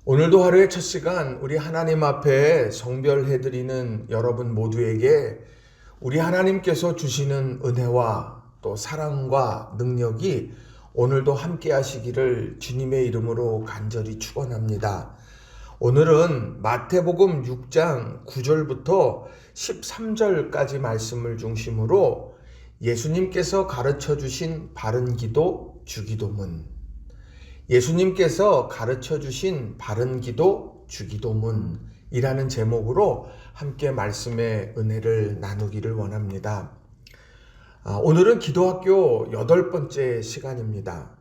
오늘도 하루의 첫 시간 우리 하나님 앞에 성별해드리는 여러분 모두에게 우리 하나님께서 주시는 은혜와 또 사랑과 능력이 오늘도 함께 하시기를 주님의 이름으로 간절히 축원합니다. 오늘은 마태복음 6장 9절부터 13절까지 말씀을 중심으로 예수님께서 가르쳐 주신 바른 기도, 주기도문, 예수님께서 가르쳐 주신 바른 기도, 주기도문이라는 제목으로 함께 말씀의 은혜를 나누기를 원합니다. 오늘은 기도학교 8번째 시간입니다.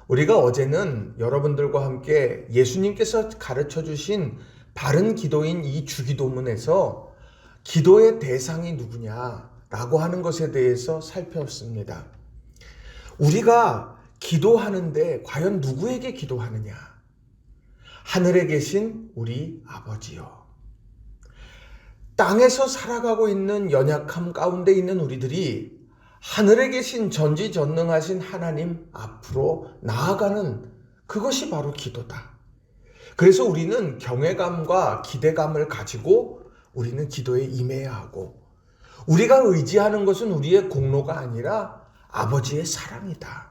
우리가 어제는 여러분들과 함께 예수님께서 가르쳐 주신 바른 기도인 이 주기도문에서 기도의 대상이 누구냐라고 하는 것에 대해서 살펴봤습니다. 우리가 기도하는데 과연 누구에게 기도하느냐? 하늘에 계신 우리 아버지요. 땅에서 살아가고 있는 연약함 가운데 있는 우리들이 하늘에 계신 전지전능하신 하나님 앞으로 나아가는 그것이 바로 기도다. 그래서 우리는 경외감과 기대감을 가지고 우리는 기도에 임해야 하고, 우리가 의지하는 것은 우리의 공로가 아니라 아버지의 사랑이다.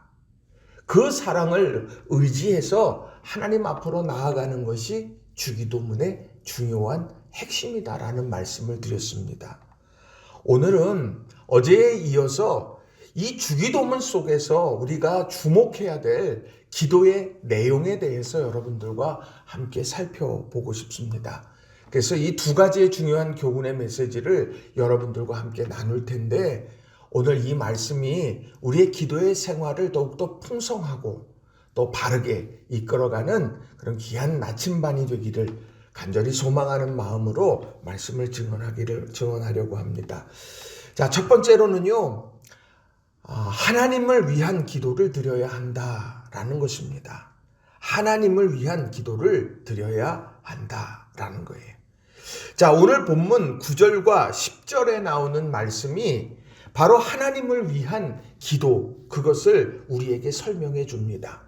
그 사랑을 의지해서 하나님 앞으로 나아가는 것이 주기도문의 중요한 핵심이다라는 말씀을 드렸습니다. 오늘은 어제에 이어서 이 주기도문 속에서 우리가 주목해야 될 기도의 내용에 대해서 여러분들과 함께 살펴보고 싶습니다. 그래서 이 두 가지의 중요한 교훈의 메시지를 여러분들과 함께 나눌 텐데, 오늘 이 말씀이 우리의 기도의 생활을 더욱더 풍성하고 또 바르게 이끌어가는 그런 귀한 나침반이 되기를 간절히 소망하는 마음으로 말씀을 증언하려고 합니다. 자, 첫 번째로는요, 하나님을 위한 기도를 드려야 한다라는 것입니다. 하나님을 위한 기도를 드려야 한다라는 거예요. 자, 오늘 본문 9절과 10절에 나오는 말씀이 바로 하나님을 위한 기도, 그것을 우리에게 설명해 줍니다.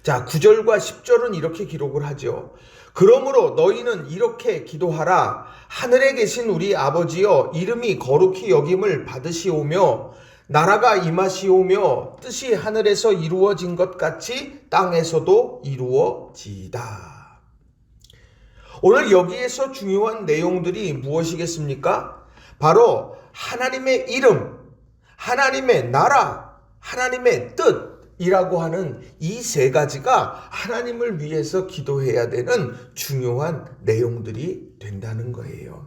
자, 9절과 10절은 이렇게 기록을 하죠. 그러므로 너희는 이렇게 기도하라. 하늘에 계신 우리 아버지여, 이름이 거룩히 여김을 받으시오며 나라가 임하시오며 뜻이 하늘에서 이루어진 것 같이 땅에서도 이루어지이다. 오늘 여기에서 중요한 내용들이 무엇이겠습니까? 바로 하나님의 이름, 하나님의 나라, 하나님의 뜻이라고 하는 이 세 가지가 하나님을 위해서 기도해야 되는 중요한 내용들이 된다는 거예요.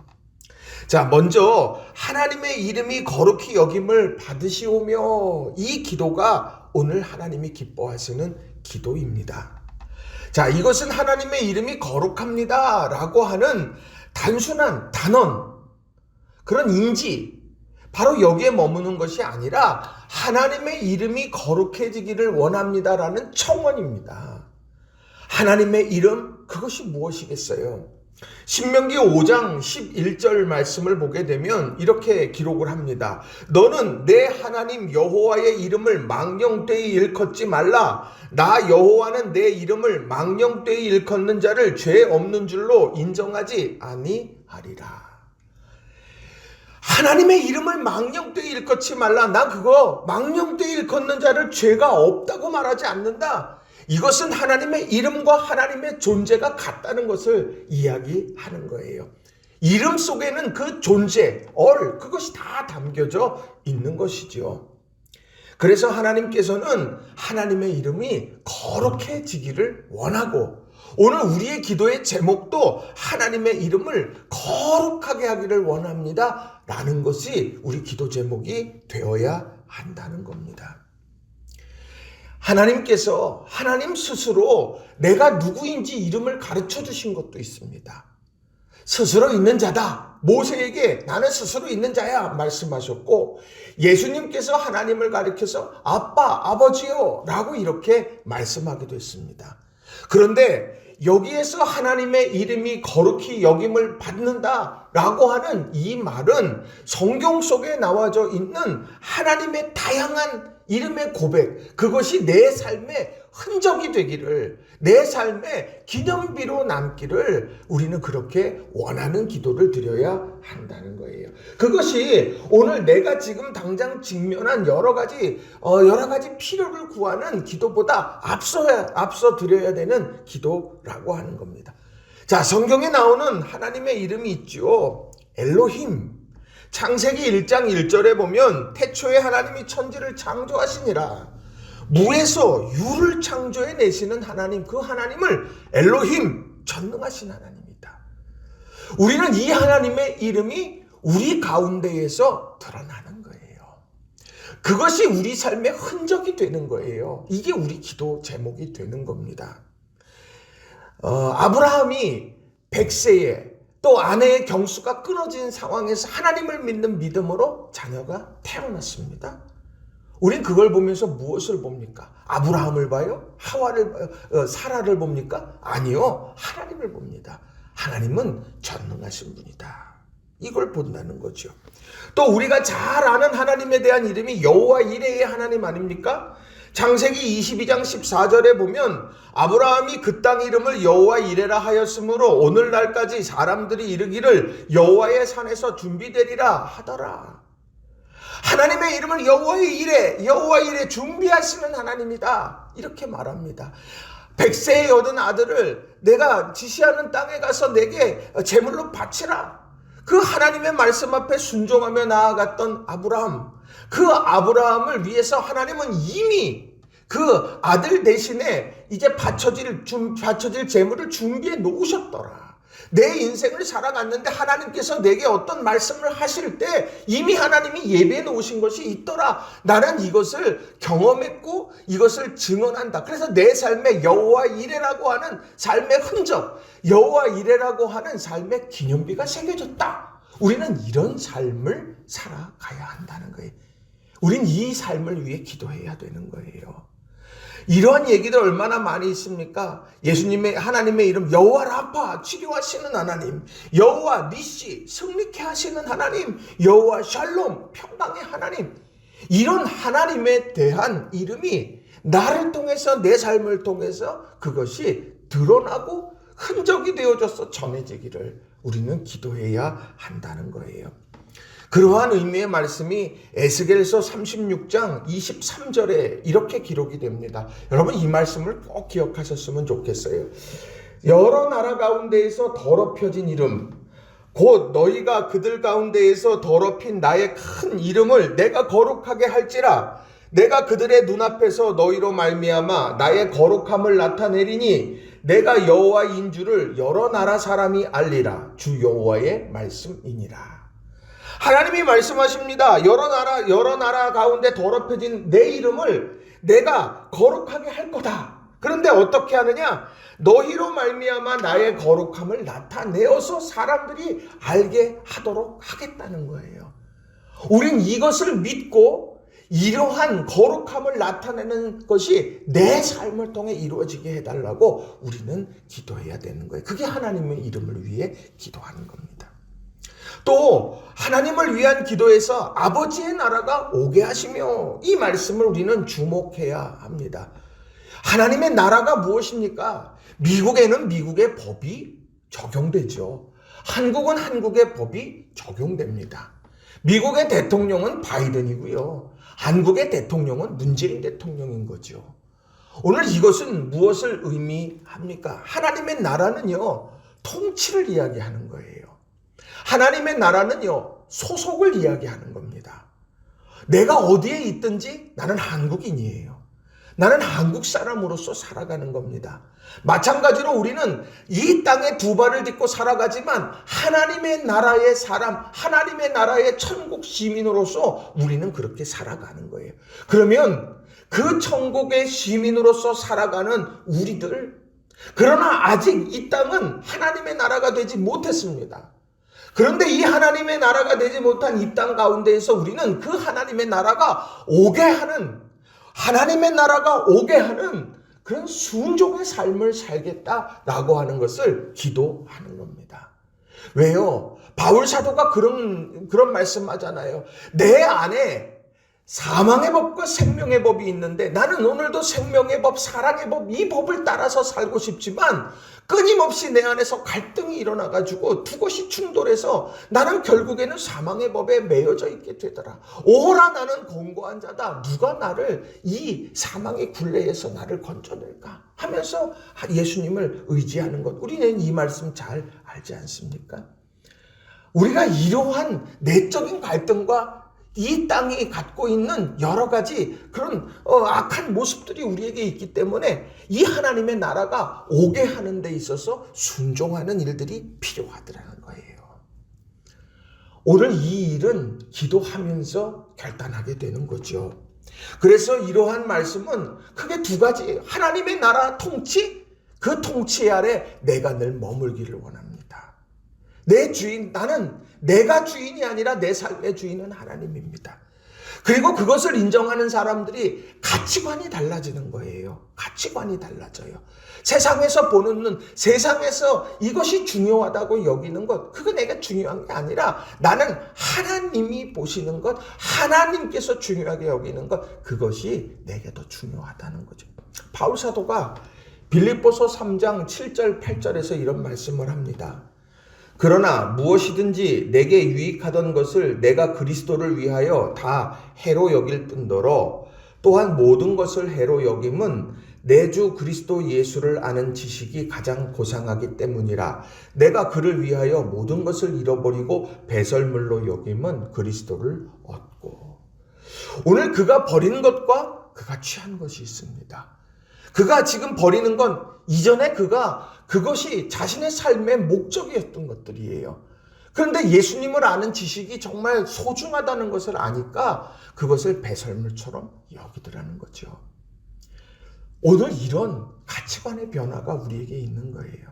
자, 먼저 하나님의 이름이 거룩히 여김을 받으시오며, 이 기도가 오늘 하나님이 기뻐하시는 기도입니다. 자, 이것은 하나님의 이름이 거룩합니다 라고 하는 단순한 단언, 그런 인지, 바로 여기에 머무는 것이 아니라 하나님의 이름이 거룩해지기를 원합니다라는 청원입니다. 하나님의 이름, 그것이 무엇이겠어요? 신명기 5장 11절 말씀을 보게 되면 이렇게 기록을 합니다. 너는 내 하나님 여호와의 이름을 망령되이 일컫지 말라. 나 여호와는 내 이름을 망령되이 일컫는 자를 죄 없는 줄로 인정하지 아니하리라. 하나님의 이름을 망령되이 일컫지 말라. 나 그거 망령되이 일컫는 자를 죄가 없다고 말하지 않는다. 이것은 하나님의 이름과 하나님의 존재가 같다는 것을 이야기하는 거예요. 이름 속에는 그 존재, 그것이 다 담겨져 있는 것이죠. 그래서 하나님께서는 하나님의 이름이 거룩해지기를 원하고, 오늘 우리의 기도의 제목도 하나님의 이름을 거룩하게 하기를 원합니다 라는 것이 우리 기도 제목이 되어야 한다는 겁니다. 하나님께서 하나님 스스로 내가 누구인지 이름을 가르쳐 주신 것도 있습니다. 스스로 있는 자다. 모세에게 나는 스스로 있는 자야 말씀하셨고, 예수님께서 하나님을 가리켜서 아빠, 아버지요 라고 이렇게 말씀하기도 했습니다. 그런데 여기에서 하나님의 이름이 거룩히 여김을 받는다라고 하는 이 말은 성경 속에 나와져 있는 하나님의 다양한 이름의 고백, 그것이 내 삶에 흔적이 되기를, 내 삶의 기념비로 남기를 우리는 그렇게 원하는 기도를 드려야 한다는 거예요. 그것이 오늘 내가 지금 당장 직면한 여러 가지 필요를 구하는 기도보다 앞서 드려야 되는 기도라고 하는 겁니다. 자, 성경에 나오는 하나님의 이름이 있죠. 엘로힘. 창세기 1장 1절에 보면 태초에 하나님이 천지를 창조하시니라. 무에서 유를 창조해 내시는 하나님, 그 하나님을 엘로힘, 전능하신 하나님이다. 우리는 이 하나님의 이름이 우리 가운데에서 드러나는 거예요. 그것이 우리 삶의 흔적이 되는 거예요. 이게 우리 기도 제목이 되는 겁니다. 아브라함이 100세에 또 아내의 경수가 끊어진 상황에서 하나님을 믿는 믿음으로 자녀가 태어났습니다. 우린 그걸 보면서 무엇을 봅니까? 아브라함을 봐요? 사라를 봅니까? 아니요. 하나님을 봅니다. 하나님은 전능하신 분이다. 이걸 본다는 거죠. 또 우리가 잘 아는 하나님에 대한 이름이 여호와 이레의 하나님 아닙니까? 창세기 22장 14절에 보면 아브라함이 그 땅 이름을 여호와 이레라 하였으므로 오늘날까지 사람들이 이르기를 여호와의 산에서 준비되리라 하더라. 하나님의 이름을 여호와 이레 준비하시는 하나님이다. 이렇게 말합니다. 100세에 얻은 아들을 내가 지시하는 땅에 가서 내게 제물로 바치라. 그 하나님의 말씀 앞에 순종하며 나아갔던 아브라함. 그 아브라함을 위해서 하나님은 이미 그 아들 대신에 이제 바쳐질 제물을 준비해 놓으셨더라. 내 인생을 살아갔는데 하나님께서 내게 어떤 말씀을 하실 때 이미 하나님이 예배해 놓으신 것이 있더라. 나는 이것을 경험했고 이것을 증언한다. 그래서 내 삶에 여호와 이레라고 하는 삶의 흔적, 여호와 이레라고 하는 삶의 기념비가 새겨졌다. 우리는 이런 삶을 살아가야 한다는 거예요. 우린 이 삶을 위해 기도해야 되는 거예요. 이러한 얘기들 얼마나 많이 있습니까? 예수님의 하나님의 이름 여호와 라파, 치료하시는 하나님, 여호와 니시, 승리케 하시는 하나님, 여호와 샬롬, 평강의 하나님. 이런 하나님에 대한 이름이 나를 통해서, 내 삶을 통해서 그것이 드러나고 흔적이 되어져서 전해지기를 우리는 기도해야 한다는 거예요. 그러한 의미의 말씀이 에스겔서 36장 23절에 이렇게 기록이 됩니다. 여러분 이 말씀을 꼭 기억하셨으면 좋겠어요. 여러 나라 가운데에서 더럽혀진 이름, 곧 너희가 그들 가운데에서 더럽힌 나의 큰 이름을 내가 거룩하게 할지라. 내가 그들의 눈앞에서 너희로 말미암아 나의 거룩함을 나타내리니 내가 여호와인 줄을 여러 나라 사람이 알리라. 주 여호와의 말씀이니라. 하나님이 말씀하십니다. 여러 나라 가운데 더럽혀진 내 이름을 내가 거룩하게 할 거다. 그런데 어떻게 하느냐? 너희로 말미암아 나의 거룩함을 나타내어서 사람들이 알게 하도록 하겠다는 거예요. 우린 이것을 믿고 이러한 거룩함을 나타내는 것이 내 삶을 통해 이루어지게 해달라고 우리는 기도해야 되는 거예요. 그게 하나님의 이름을 위해 기도하는 겁니다. 또 하나님을 위한 기도에서 아버지의 나라가 오게 하시며, 이 말씀을 우리는 주목해야 합니다. 하나님의 나라가 무엇입니까? 미국에는 미국의 법이 적용되죠. 한국은 한국의 법이 적용됩니다. 미국의 대통령은 바이든이고요. 한국의 대통령은 문재인 대통령인 거죠. 오늘 이것은 무엇을 의미합니까? 하나님의 나라는요, 통치를 이야기하는 거예요. 하나님의 나라는요, 소속을 이야기하는 겁니다. 내가 어디에 있든지 나는 한국인이에요. 나는 한국 사람으로서 살아가는 겁니다. 마찬가지로 우리는 이 땅에 두 발을 딛고 살아가지만 하나님의 나라의 사람, 하나님의 나라의 천국 시민으로서 우리는 그렇게 살아가는 거예요. 그러면 그 천국의 시민으로서 살아가는 우리들, 그러나 아직 이 땅은 하나님의 나라가 되지 못했습니다. 그런데 이 하나님의 나라가 되지 못한 이 땅 가운데에서 우리는 그 하나님의 나라가 오게 하는, 하나님의 나라가 오게 하는 그런 순종의 삶을 살겠다라고 하는 것을 기도하는 겁니다. 왜요? 바울 사도가 그런 말씀하잖아요. 내 안에 사망의 법과 생명의 법이 있는데 나는 오늘도 생명의 법, 사랑의 법, 이 법을 따라서 살고 싶지만 끊임없이 내 안에서 갈등이 일어나가지고 두 것이 충돌해서 나는 결국에는 사망의 법에 매여져 있게 되더라. 오호라 나는 권고한 자다. 누가 나를 이 사망의 굴레에서 나를 건져낼까 하면서 예수님을 의지하는 것. 우리는 이 말씀 잘 알지 않습니까? 우리가 이러한 내적인 갈등과 이 땅이 갖고 있는 여러 가지 그런 악한 모습들이 우리에게 있기 때문에 이 하나님의 나라가 오게 하는 데 있어서 순종하는 일들이 필요하더라는 거예요. 오늘 이 일은 기도하면서 결단하게 되는 거죠. 그래서 이러한 말씀은 크게 두 가지. 하나님의 나라 통치, 그 통치 아래 내가 늘 머물기를 원합니다. 내 주인, 나는 내가 주인이 아니라 내 삶의 주인은 하나님입니다. 그리고 그것을 인정하는 사람들이 가치관이 달라지는 거예요. 가치관이 달라져요. 세상에서 보는 눈, 세상에서 이것이 중요하다고 여기는 것, 그거 내가 중요한 게 아니라 나는 하나님이 보시는 것, 하나님께서 중요하게 여기는 것, 그것이 내게 더 중요하다는 거죠. 바울 사도가 빌립보서 3장 7절 8절에서 이런 말씀을 합니다. 그러나 무엇이든지 내게 유익하던 것을 내가 그리스도를 위하여 다 해로 여길 뿐더러 또한 모든 것을 해로 여김은 내 주 그리스도 예수를 아는 지식이 가장 고상하기 때문이라. 내가 그를 위하여 모든 것을 잃어버리고 배설물로 여김은 그리스도를 얻고. 오늘 그가 버린 것과 그가 취한 것이 있습니다. 그가 지금 버리는 건 이전에 그것이 자신의 삶의 목적이었던 것들이에요. 그런데 예수님을 아는 지식이 정말 소중하다는 것을 아니까 그것을 배설물처럼 여기더라는 거죠. 오늘 이런 가치관의 변화가 우리에게 있는 거예요.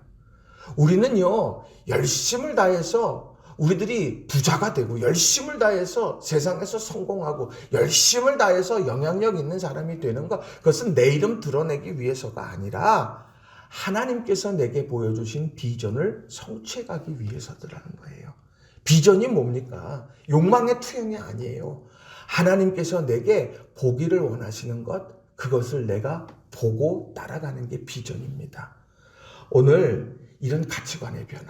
우리는요, 열심을 다해서 우리들이 부자가 되고 열심을 다해서 세상에서 성공하고 열심을 다해서 영향력 있는 사람이 되는 것, 그것은 내 이름 드러내기 위해서가 아니라 하나님께서 내게 보여주신 비전을 성취해가기 위해서더라는 거예요. 비전이 뭡니까? 욕망의 투영이 아니에요. 하나님께서 내게 보기를 원하시는 것, 그것을 내가 보고 따라가는 게 비전입니다. 오늘 이런 가치관의 변화,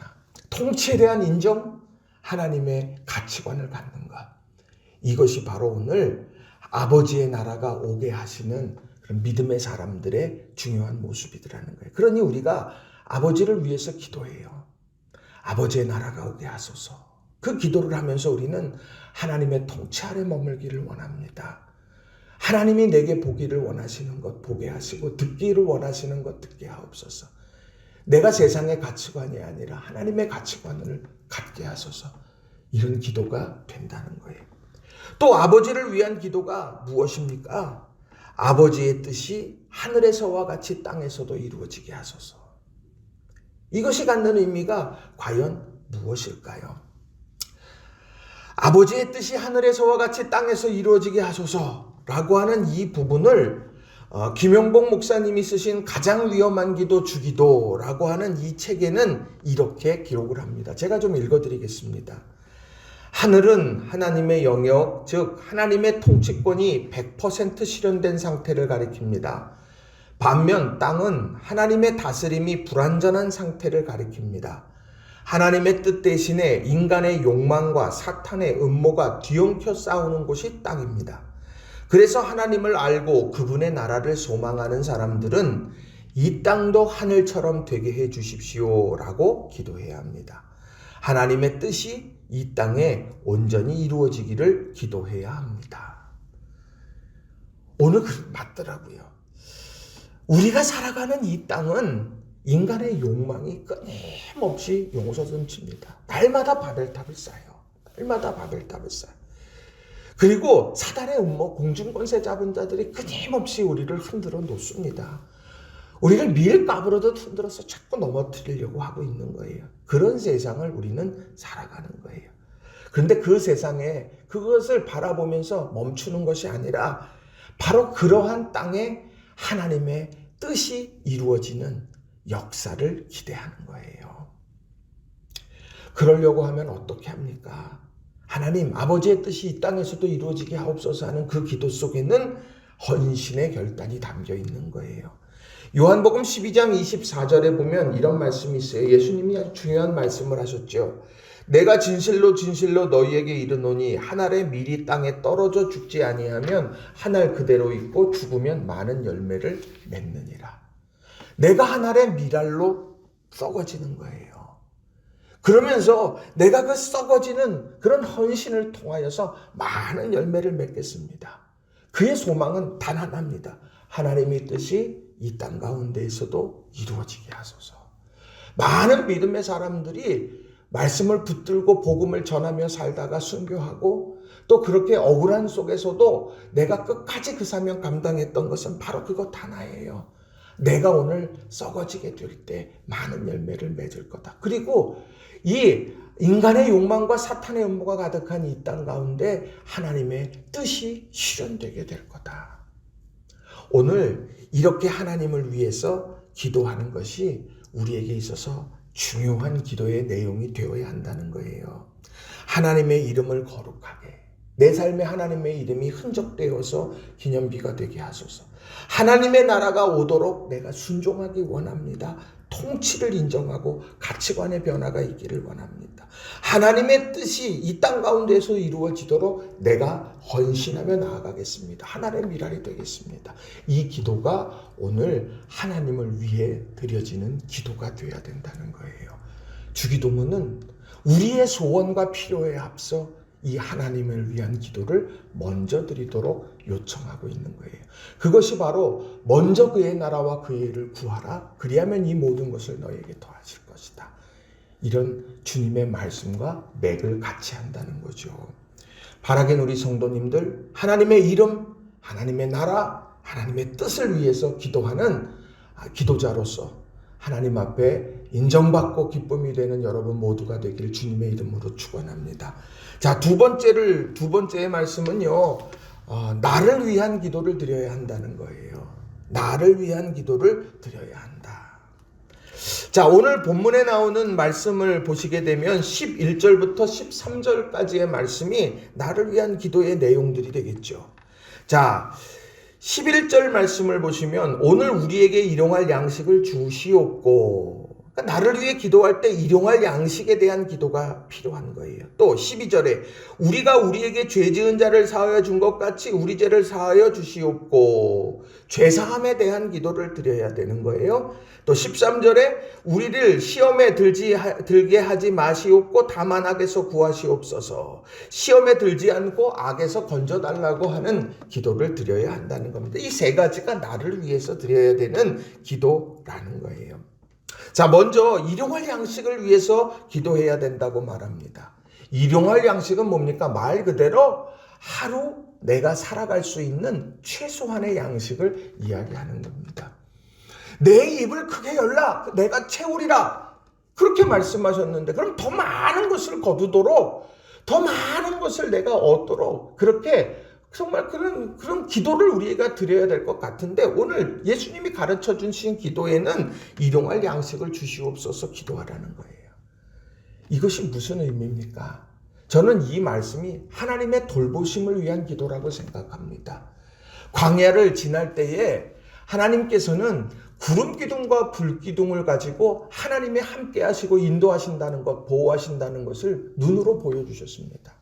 통치에 대한 인정, 하나님의 가치관을 갖는 것, 이것이 바로 오늘 아버지의 나라가 오게 하시는 그런 믿음의 사람들의 중요한 모습이더라는 거예요. 그러니 우리가 아버지를 위해서 기도해요. 아버지의 나라가 오게 하소서. 그 기도를 하면서 우리는 하나님의 통치 아래 머물기를 원합니다. 하나님이 내게 보기를 원하시는 것 보게 하시고 듣기를 원하시는 것 듣게 하옵소서. 내가 세상의 가치관이 아니라 하나님의 가치관을 갖게 하소서. 이런 기도가 된다는 거예요. 또 아버지를 위한 기도가 무엇입니까? 아버지의 뜻이 하늘에서와 같이 땅에서도 이루어지게 하소서. 이것이 갖는 의미가 과연 무엇일까요? 아버지의 뜻이 하늘에서와 같이 땅에서 이루어지게 하소서라고 하는 이 부분을 김영복 목사님이 쓰신 가장 위험한 기도 주기도라고 하는 이 책에는 이렇게 기록을 합니다. 제가 좀 읽어드리겠습니다. 하늘은 하나님의 영역, 즉 하나님의 통치권이 100% 실현된 상태를 가리킵니다. 반면 땅은 하나님의 다스림이 불완전한 상태를 가리킵니다. 하나님의 뜻 대신에 인간의 욕망과 사탄의 음모가 뒤엉켜 싸우는 곳이 땅입니다. 그래서 하나님을 알고 그분의 나라를 소망하는 사람들은 이 땅도 하늘처럼 되게 해 주십시오라고 기도해야 합니다. 하나님의 뜻이 이 땅에 온전히 이루어지기를 기도해야 합니다. 오늘 맞더라고요. 우리가 살아가는 이 땅은 인간의 욕망이 끊임없이 용서넘칩니다. 날마다 바벨탑을 쌓아요. 날마다 바벨탑을 쌓아요. 그리고 사단의 음모, 공중권세 잡은 자들이 끊임없이 우리를 흔들어 놓습니다. 우리를 밀가부르듯 흔들어서 자꾸 넘어뜨리려고 하고 있는 거예요. 그런 세상을 우리는 살아가는 거예요. 그런데 그 세상에 그것을 바라보면서 멈추는 것이 아니라 바로 그러한 땅에 하나님의 뜻이 이루어지는 역사를 기대하는 거예요. 그러려고 하면 어떻게 합니까? 하나님 아버지의 뜻이 이 땅에서도 이루어지게 하옵소서 하는 그 기도 속에는 헌신의 결단이 담겨 있는 거예요. 요한복음 12장 24절에 보면 이런 말씀이 있어요. 예수님이 아주 중요한 말씀을 하셨죠. 내가 진실로 진실로 너희에게 이르노니 한 알의 밀이 땅에 떨어져 죽지 아니하면 한 알 그대로 있고 죽으면 많은 열매를 맺느니라. 내가 한 알의 밀알로 썩어지는 거예요. 그러면서 내가 그 썩어지는 그런 헌신을 통하여서 많은 열매를 맺겠습니다. 그의 소망은 단 하나입니다. 하나님의 뜻이 이 땅 가운데에서도 이루어지게 하소서. 많은 믿음의 사람들이 말씀을 붙들고 복음을 전하며 살다가 순교하고 또 그렇게 억울한 속에서도 내가 끝까지 그 사명 감당했던 것은 바로 그것 하나예요. 내가 오늘 썩어지게 될 때 많은 열매를 맺을 거다. 그리고 이 인간의 욕망과 사탄의 음모가 가득한 이 땅 가운데 하나님의 뜻이 실현되게 될 거다. 오늘 이렇게 하나님을 위해서 기도하는 것이 우리에게 있어서 중요한 기도의 내용이 되어야 한다는 거예요. 하나님의 이름을 거룩하게, 내 삶에 하나님의 이름이 흔적되어서 기념비가 되게 하소서. 하나님의 나라가 오도록 내가 순종하기 원합니다. 통치를 인정하고 가치관의 변화가 있기를 원합니다. 하나님의 뜻이 이 땅 가운데서 이루어지도록 내가 헌신하며 나아가겠습니다. 하나님의 미랄이 되겠습니다. 이 기도가 오늘 하나님을 위해 드려지는 기도가 되어야 된다는 거예요. 주기도문은 우리의 소원과 필요에 앞서 이 하나님을 위한 기도를 먼저 드리도록 요청하고 있는 거예요. 그것이 바로 먼저 그의 나라와 그의 일을 구하라. 그리하면 이 모든 것을 너에게 더하실 것이다. 이런 주님의 말씀과 맥을 같이 한다는 거죠. 바라긴 우리 성도님들, 하나님의 이름, 하나님의 나라, 하나님의 뜻을 위해서 기도하는 기도자로서 하나님 앞에 인정받고 기쁨이 되는 여러분 모두가 되기를 주님의 이름으로 축원합니다. 자, 두 번째의 말씀은요, 나를 위한 기도를 드려야 한다는 거예요. 나를 위한 기도를 드려야 한다. 자, 오늘 본문에 나오는 말씀을 보시게 되면 11절부터 13절까지의 말씀이 나를 위한 기도의 내용들이 되겠죠. 자, 11절 말씀을 보시면 오늘 우리에게 일용할 양식을 주시옵고, 그러니까 나를 위해 기도할 때 일용할 양식에 대한 기도가 필요한 거예요. 또 12절에 우리가 우리에게 죄 지은 자를 사하여 준 것 같이 우리 죄를 사하여 주시옵고, 죄사함에 대한 기도를 드려야 되는 거예요. 또 13절에 우리를 시험에 들게 하지 마시옵고 다만 악에서 구하시옵소서. 시험에 들지 않고 악에서 건져달라고 하는 기도를 드려야 한다는 겁니다. 이 세 가지가 나를 위해서 드려야 되는 기도라는 거예요. 자, 먼저 일용할 양식을 위해서 기도해야 된다고 말합니다. 일용할 양식은 뭡니까? 말 그대로 하루 내가 살아갈 수 있는 최소한의 양식을 이야기하는 겁니다. 내 입을 크게 열라, 내가 채우리라, 그렇게 말씀하셨는데, 그럼 더 많은 것을 거두도록, 더 많은 것을 내가 얻도록, 그렇게 정말 그런 기도를 우리가 드려야 될 것 같은데, 오늘 예수님이 가르쳐 주신 기도에는 일용할 양식을 주시옵소서 기도하라는 거예요. 이것이 무슨 의미입니까? 저는 이 말씀이 하나님의 돌보심을 위한 기도라고 생각합니다. 광야를 지날 때에 하나님께서는 구름 기둥과 불 기둥을 가지고 하나님이 함께 하시고 인도하신다는 것, 보호하신다는 것을 눈으로 보여주셨습니다.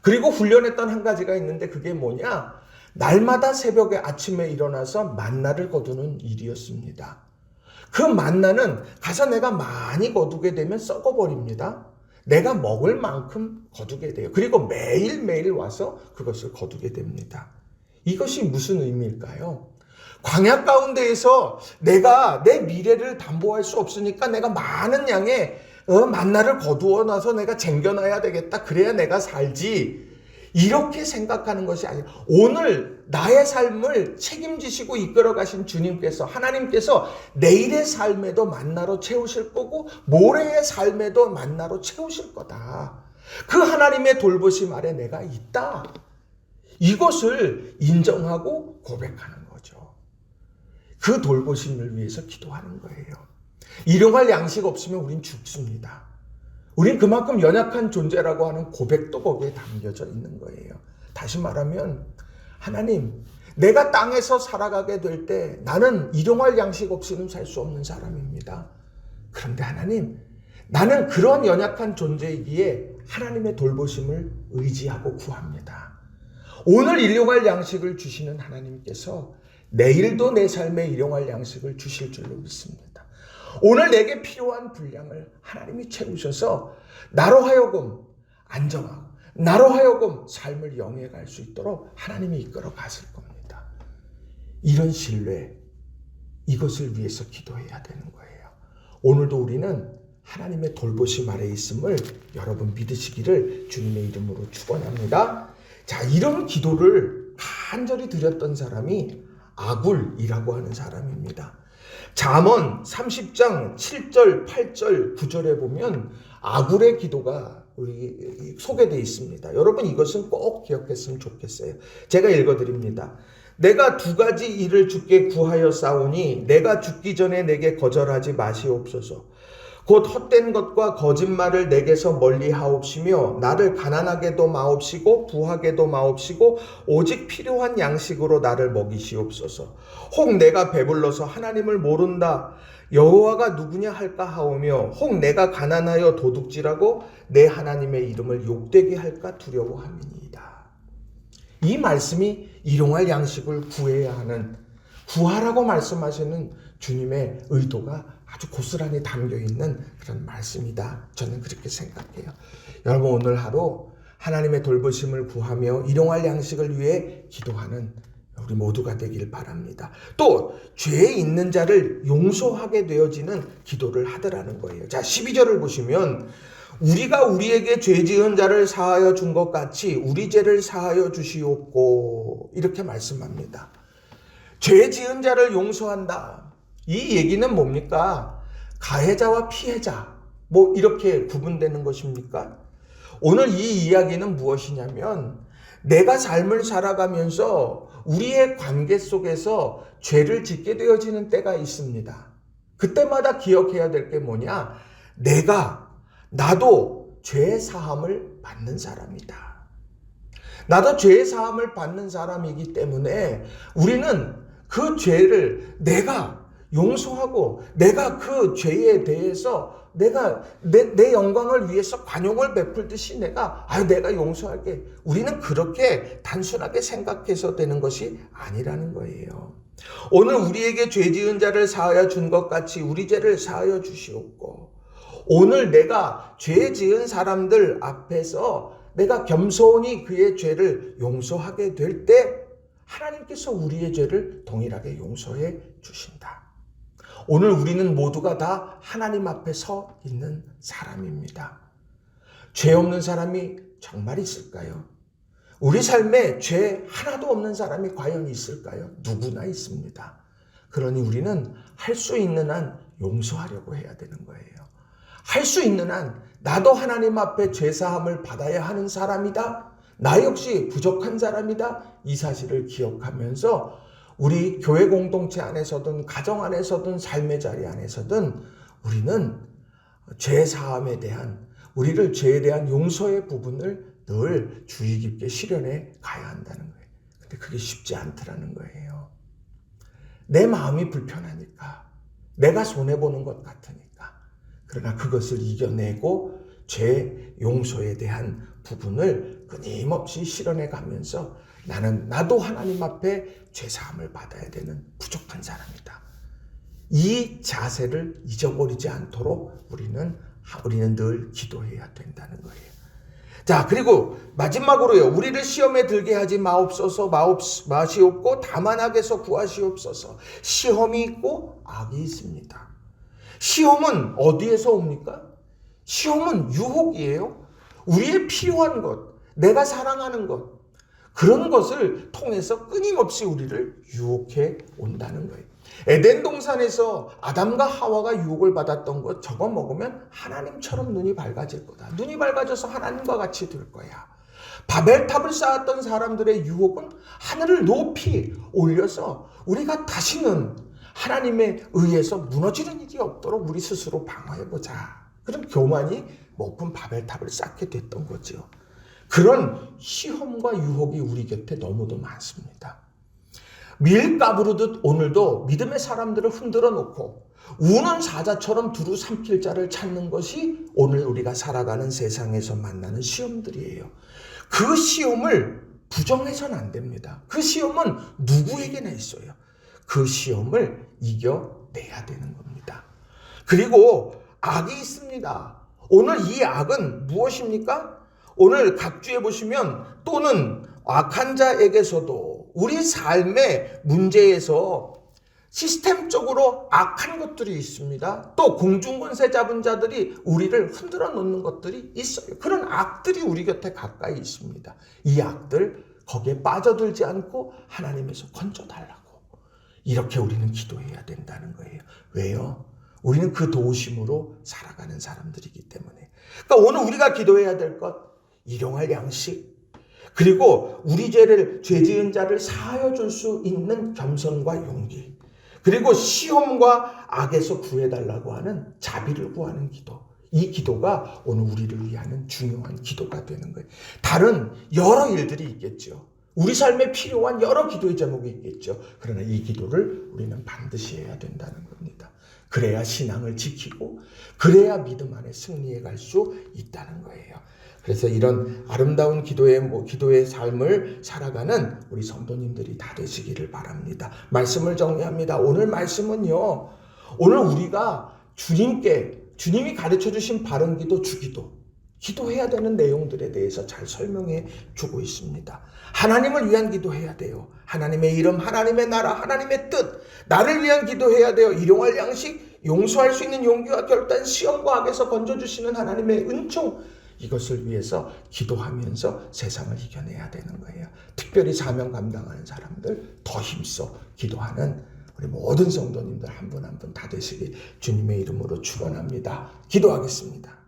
그리고 훈련했던 한 가지가 있는데 그게 뭐냐? 날마다 새벽에 아침에 일어나서 만나를 거두는 일이었습니다. 그 만나는 가서 내가 많이 거두게 되면 썩어버립니다. 내가 먹을 만큼 거두게 돼요. 그리고 매일매일 와서 그것을 거두게 됩니다. 이것이 무슨 의미일까요? 광야 가운데에서 내가 내 미래를 담보할 수 없으니까 내가 많은 양의 만나를 거두어 놔서 내가 쟁겨놔야 되겠다. 그래야 내가 살지. 이렇게 생각하는 것이 아니라 오늘 나의 삶을 책임지시고 이끌어 가신 주님께서, 하나님께서 내일의 삶에도 만나로 채우실 거고 모레의 삶에도 만나로 채우실 거다. 그 하나님의 돌보심 아래 내가 있다. 이것을 인정하고 고백하는 거죠. 그 돌보심을 위해서 기도하는 거예요. 일용할 양식 없으면 우린 죽습니다. 우린 그만큼 연약한 존재라고 하는 고백도 거기에 담겨져 있는 거예요. 다시 말하면 하나님, 내가 땅에서 살아가게 될 때 나는 일용할 양식 없이는 살 수 없는 사람입니다. 그런데 하나님, 나는 그런 연약한 존재이기에 하나님의 돌보심을 의지하고 구합니다. 오늘 일용할 양식을 주시는 하나님께서 내일도 내 삶에 일용할 양식을 주실 줄로 믿습니다. 오늘 내게 필요한 분량을 하나님이 채우셔서 나로 하여금 안정하고 나로 하여금 삶을 영위해 갈 수 있도록 하나님이 이끌어 가실 겁니다. 이런 신뢰, 이것을 위해서 기도해야 되는 거예요. 오늘도 우리는 하나님의 돌보심 아래 있음을 여러분 믿으시기를 주님의 이름으로 축원합니다. 자, 이런 기도를 간절히 드렸던 사람이 아굴이라고 하는 사람입니다. 잠언 30장 7절, 8절, 9절에 보면 아굴의 기도가 우리 소개되어 있습니다. 여러분 이것은 꼭 기억했으면 좋겠어요. 제가 읽어드립니다. 내가 두 가지 일을 주께 구하여 싸우니 내가 죽기 전에 내게 거절하지 마시옵소서. 곧 헛된 것과 거짓말을 내게서 멀리 하옵시며 나를 가난하게도 마옵시고 부하게도 마옵시고 오직 필요한 양식으로 나를 먹이시옵소서. 혹 내가 배불러서 하나님을 모른다 여호와가 누구냐 할까 하오며 혹 내가 가난하여 도둑질하고 내 하나님의 이름을 욕되게 할까 두려워함이니이다. 이 말씀이 일용할 양식을 구해야 하는, 구하라고 말씀하시는 주님의 의도가 아주 고스란히 담겨있는 그런 말씀이다. 저는 그렇게 생각해요. 여러분 오늘 하루 하나님의 돌보심을 구하며 일용할 양식을 위해 기도하는 우리 모두가 되길 바랍니다. 또 죄에 있는 자를 용서하게 되어지는 기도를 하더라는 거예요. 자, 12절을 보시면 우리가 우리에게 죄 지은 자를 사하여 준 것 같이 우리 죄를 사하여 주시옵고 이렇게 말씀합니다. 죄 지은 자를 용서한다. 이 얘기는 뭡니까? 가해자와 피해자 뭐 이렇게 구분되는 것입니까? 오늘 이 이야기는 무엇이냐면 내가 삶을 살아가면서 우리의 관계 속에서 죄를 짓게 되어지는 때가 있습니다. 그때마다 기억해야 될 게 뭐냐? 나도 죄의 사함을 받는 사람이다. 나도 죄의 사함을 받는 사람이기 때문에 우리는 그 죄를 내가 용서하고 내가 그 죄에 대해서 내가 내 영광을 위해서 관용을 베풀듯이 내가 용서할게. 우리는 그렇게 단순하게 생각해서 되는 것이 아니라는 거예요. 오늘 우리에게 죄 지은 자를 사하여 준 것 같이 우리 죄를 사하여 주시옵고 오늘 내가 죄 지은 사람들 앞에서 내가 겸손히 그의 죄를 용서하게 될 때 하나님께서 우리의 죄를 동일하게 용서해 주신다. 오늘 우리는 모두가 다 하나님 앞에 서 있는 사람입니다. 죄 없는 사람이 정말 있을까요? 우리 삶에 죄 하나도 없는 사람이 과연 있을까요? 누구나 있습니다. 그러니 우리는 할 수 있는 한 용서하려고 해야 되는 거예요. 할 수 있는 한 나도 하나님 앞에 죄사함을 받아야 하는 사람이다. 나 역시 부족한 사람이다. 이 사실을 기억하면서 우리 교회 공동체 안에서든 가정 안에서든 삶의 자리 안에서든 우리는 죄사함에 대한 우리를 죄에 대한 용서의 부분을 늘 주의 깊게 실현해 가야 한다는 거예요. 근데 그게 쉽지 않더라는 거예요. 내 마음이 불편하니까 내가 손해보는 것 같으니까 그러나 그것을 이겨내고 죄 용서에 대한 부분을 끊임없이 실현해 가면서 나도 하나님 앞에 죄사함을 받아야 되는 부족한 사람이다. 이 자세를 잊어버리지 않도록 우리는 늘 기도해야 된다는 거예요. 자, 그리고 마지막으로요. 우리를 시험에 들게 하지 마시옵고 다만 악에서 구하시옵소서. 시험이 있고 악이 있습니다. 시험은 어디에서 옵니까? 시험은 유혹이에요. 우리의 필요한 것, 내가 사랑하는 것, 그런 것을 통해서 끊임없이 우리를 유혹해 온다는 거예요. 에덴 동산에서 아담과 하와가 유혹을 받았던 것 저거 먹으면 하나님처럼 눈이 밝아질 거다. 눈이 밝아져서 하나님과 같이 될 거야. 바벨탑을 쌓았던 사람들의 유혹은 하늘을 높이 올려서 우리가 다시는 하나님에 의해서 무너지는 일이 없도록 우리 스스로 방어해보자. 그럼 교만이 높은 바벨탑을 쌓게 됐던 거죠. 그런 시험과 유혹이 우리 곁에 너무도 많습니다. 밀가 부르듯 오늘도 믿음의 사람들을 흔들어 놓고 우는 사자처럼 두루 삼킬 자를 찾는 것이 오늘 우리가 살아가는 세상에서 만나는 시험들이에요. 그 시험을 부정해서는 안 됩니다. 그 시험은 누구에게나 있어요. 그 시험을 이겨내야 되는 겁니다. 그리고 악이 있습니다. 오늘 이 악은 무엇입니까? 오늘 각주에 보시면 또는 악한 자에게서도 우리 삶의 문제에서 시스템적으로 악한 것들이 있습니다. 또 공중권세 잡은 자들이 우리를 흔들어 놓는 것들이 있어요. 그런 악들이 우리 곁에 가까이 있습니다. 이 악들 거기에 빠져들지 않고 하나님에서 건져달라고 이렇게 우리는 기도해야 된다는 거예요. 왜요? 우리는 그 도우심으로 살아가는 사람들이기 때문에. 그러니까 오늘 우리가 기도해야 될 것, 일용할 양식, 그리고 우리 죄 지은 자를 사하여 줄 수 있는 겸손과 용기, 그리고 시험과 악에서 구해달라고 하는 자비를 구하는 기도. 이 기도가 오늘 우리를 위한 중요한 기도가 되는 거예요. 다른 여러 일들이 있겠죠. 우리 삶에 필요한 여러 기도의 제목이 있겠죠. 그러나 이 기도를 우리는 반드시 해야 된다는 겁니다. 그래야 신앙을 지키고 그래야 믿음 안에 승리해 갈 수 있다는 거예요. 그래서 이런 아름다운 기도의 삶을 살아가는 우리 성도님들이 다 되시기를 바랍니다. 말씀을 정리합니다. 오늘 말씀은요, 오늘 우리가 주님이 가르쳐 주신 바른 기도, 주기도, 기도해야 되는 내용들에 대해서 잘 설명해 주고 있습니다. 하나님을 위한 기도해야 돼요. 하나님의 이름, 하나님의 나라, 하나님의 뜻, 나를 위한 기도해야 돼요. 일용할 양식, 용서할 수 있는 용기와 결단, 시험과 악에서 건져주시는 하나님의 은총, 이것을 위해서 기도하면서 세상을 이겨내야 되는 거예요. 특별히 사명 감당하는 사람들 더 힘써 기도하는 우리 모든 성도님들 한 분 한 분 다 되시길 주님의 이름으로 축원합니다. 기도하겠습니다.